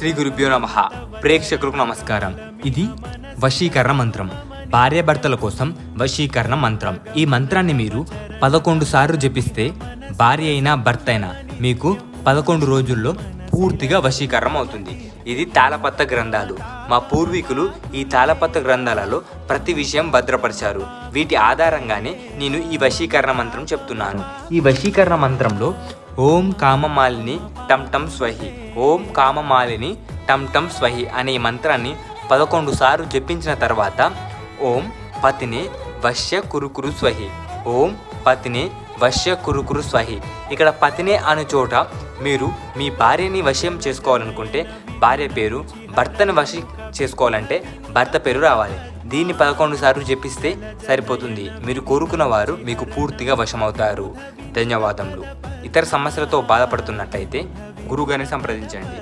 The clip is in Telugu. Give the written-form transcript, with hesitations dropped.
శ్రీ గురుభ్యో నమః. ప్రేక్షకులకు నమస్కారం. ఇది వశీకరణ మంత్రం, భార్యాభర్తల కోసం వశీకరణ మంత్రం. ఈ మంత్రాన్ని మీరు 11 సార్లు జపిస్తే భార్య అయినా భర్త అయినా మీకు 11 రోజుల్లో పూర్తిగా వశీకరణం అవుతుంది. ఇది తాళపత్ర గ్రంథాలు. మా పూర్వీకులు ఈ తాళపత్ర గ్రంథాలలో ప్రతి విషయం భద్రపరిచారు. వీటి ఆధారంగానే నేను ఈ వశీకరణ మంత్రం చెప్తున్నాను. ఈ వశీకరణ మంత్రంలో ఓం కామమాలిని టం టం స్వహి, ఓం కామమాలిని టం టం స్వహి అనే మంత్రాన్ని 11 సార్లు జపించిన తర్వాత ఓం పతినే వశ్య కురుకురు స్వహి, ఓం పతినే వశ్య కురుకురు స్వహి. ఇక్కడ పతినే అనే చోట మీరు మీ భార్యని వశ్యం చేసుకోవాలనుకుంటే భార్య పేరు, భర్తని వశం చేసుకోవాలంటే భర్త పేరు రావాలి. దీన్ని 11 సార్లు జపిస్తే సరిపోతుంది. మీరు కోరుకున్న వారు మీకు పూర్తిగా వశమవుతారు. ధన్యవాదములు. ఇతర సమస్యలతో బాధపడుతున్నట్టయితే గురువుగారిని సంప్రదించండి.